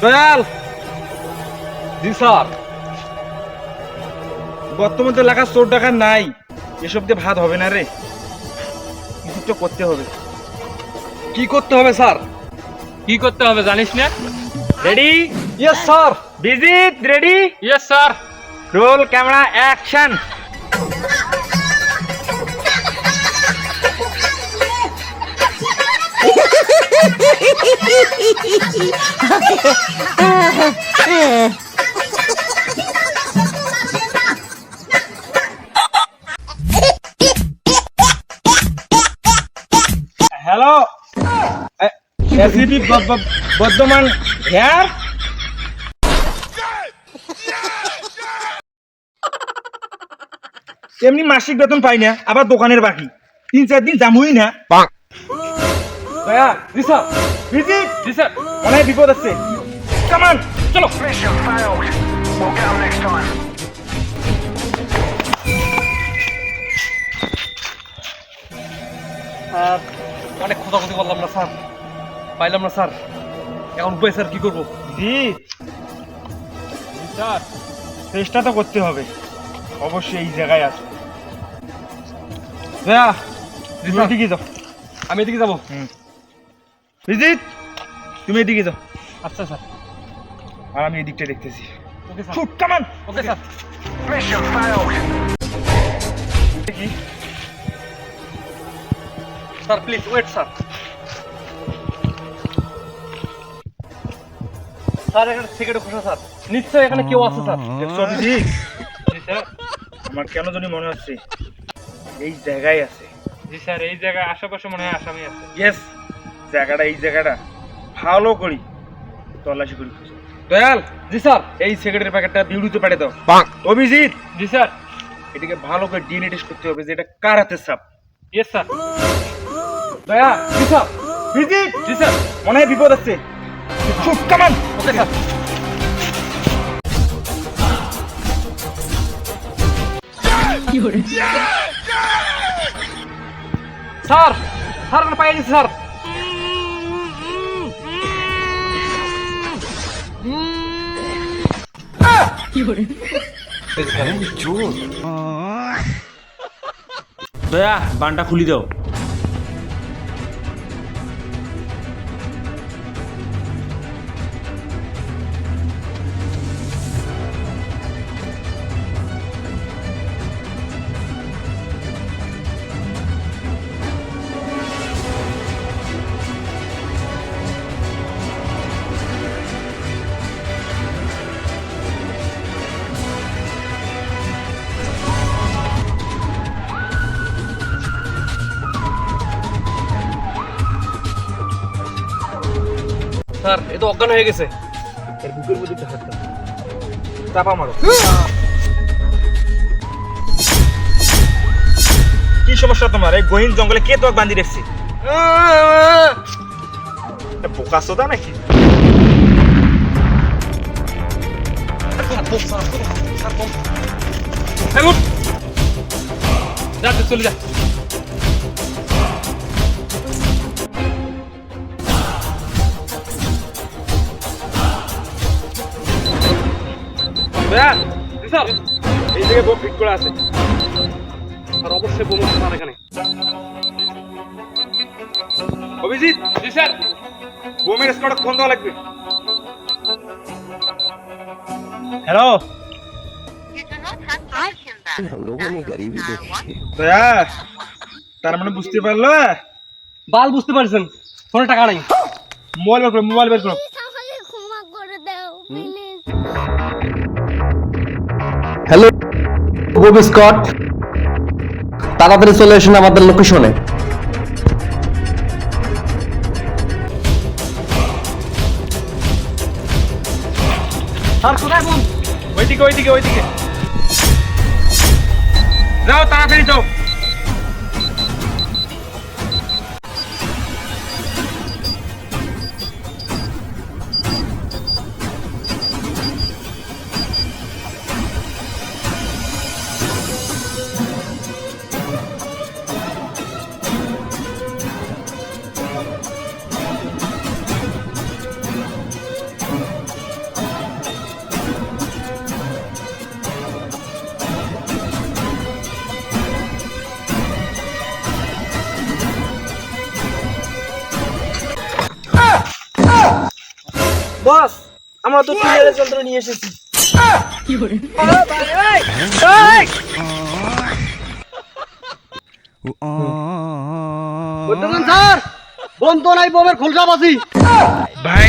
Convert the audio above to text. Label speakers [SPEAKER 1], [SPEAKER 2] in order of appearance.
[SPEAKER 1] দয়াল।
[SPEAKER 2] জি sir.
[SPEAKER 1] বর্তমান তো এলাকার চোর ডাকাত নাই, এসব দিয়ে ভাত হবে না রে, কিছু তো করতে হবে।
[SPEAKER 2] কি করতে হবে স্যার?
[SPEAKER 3] কি করতে হবে জানিস না?
[SPEAKER 1] Ready?
[SPEAKER 2] Yes sir.
[SPEAKER 1] Bijit ready?
[SPEAKER 3] Yes sir.
[SPEAKER 1] Roll camera action. Hello, ACP Bardhaman here. এমনি মাসিক বেতন পাই না, আবার দোকানের বাকি, 3-4 দিন জামুই না। দয়া।
[SPEAKER 2] জি স্যার।
[SPEAKER 1] বিজিত,
[SPEAKER 3] জি স্যার।
[SPEAKER 1] অনেক বিপদ আছে, কামান চলো।
[SPEAKER 2] স্যার অনেক খোঁজাখুঁজি করলাম না স্যার, পাইলাম না স্যার। এখন উপায় স্যার কি করবো?
[SPEAKER 1] জিৎ,
[SPEAKER 3] স্যার।
[SPEAKER 1] চেষ্টা তো করতে হবে, অবশ্যই এই জায়গায় আছে। দয়া,
[SPEAKER 2] জি
[SPEAKER 1] তুমি
[SPEAKER 2] স্যার।
[SPEAKER 1] এদিকে যাও।
[SPEAKER 2] আমি এদিকে যাবো।
[SPEAKER 1] বিজিত, তুমি এদিকে যাও,
[SPEAKER 2] আচ্ছা স্যার।
[SPEAKER 1] আর আমি এদিকটা দেখতেছি।
[SPEAKER 2] ওকে স্যার।
[SPEAKER 1] ফুট কামান।
[SPEAKER 2] Okay sir.
[SPEAKER 1] দেখি
[SPEAKER 2] sir please wait sir. Sir এখানে সিগারেট খোসা স্যার, নিশ্চয়ই এখানে কেউ আছে স্যার।
[SPEAKER 1] দেখছো বিজিত,
[SPEAKER 3] জি স্যার।
[SPEAKER 1] আমার কেন জানি মনে হচ্ছে এই জায়গায় আছে।
[SPEAKER 3] জি স্যার, এই জায়গায় আশেপাশে মনে হয় আসামি আছে।
[SPEAKER 1] ইয়েস, জায়গাটা এই জায়গাটা ভালো করি তল্লাশি করি। দয়াল,
[SPEAKER 2] জি স্যার।
[SPEAKER 1] এই সিগারেটের প্যাকেটটা বিউড়িতে পাঠিয়ে দাও। অভিজিৎ,
[SPEAKER 3] জি স্যার।
[SPEAKER 1] এটাকে ভালো করে ডিএনএ টেস্ট করতে হবে যে এটা কার হাতের ছাপ।
[SPEAKER 3] Yes sir.
[SPEAKER 1] দয়া।
[SPEAKER 2] জি স্যার।
[SPEAKER 1] বিজিৎ,
[SPEAKER 3] জি স্যার।
[SPEAKER 1] মনে হয় বিপদ আছে। ফুট কামান।
[SPEAKER 2] Okay sir. স্যার, স্যার আমরা পাই গেছি স্যার।
[SPEAKER 4] দয়া বানটা খুলি দাও।
[SPEAKER 2] স্যার এ তো অজ্ঞান হয়ে গেছে।
[SPEAKER 1] এর বুকের মধ্যে হাত দাও, চাপা মারো। কি সমস্যা তোমার? এই গহীন জঙ্গলে কে তোমাকে বান্ধি রেখেছে? বোকা সোদা নাকি?
[SPEAKER 3] যা তুই চলে যা।
[SPEAKER 1] দয়া,
[SPEAKER 2] জি স্যার।
[SPEAKER 1] এই জায়গায় বোম ফিট করা আছে।
[SPEAKER 2] স্যার অবশ্যই বলুন স্যার এখানে।
[SPEAKER 1] অভিজিৎ,
[SPEAKER 3] জি স্যার।
[SPEAKER 1] বোমের স্কোয়াডে ফোন দেওয়া লাগবে। হ্যালো দয়া, তার মানে বুঝতে পারলো?
[SPEAKER 2] বাল বুঝতে পারছেন, ফোনে টাকা নাই।
[SPEAKER 1] মোবাইল বের করো, মোবাইল বের করো।
[SPEAKER 5] আমাকে ক্ষমা করে দাও প্লিজ।
[SPEAKER 6] হ্যালো বব স্কট, তাড়াতাড়ি চলে আসুন আমাদের লোকেশনে।
[SPEAKER 2] স্যার কোথায় বলুন?
[SPEAKER 1] ওইদিকে ওইদিকে ওইদিকে যাও, তাড়াতাড়ি যাও।
[SPEAKER 7] বস আমরা তো টিনের যন্ত্র নিয়ে এসেছি
[SPEAKER 6] স্যার বন্ধ নাই বোমের খোলসা বাজি
[SPEAKER 1] ভাই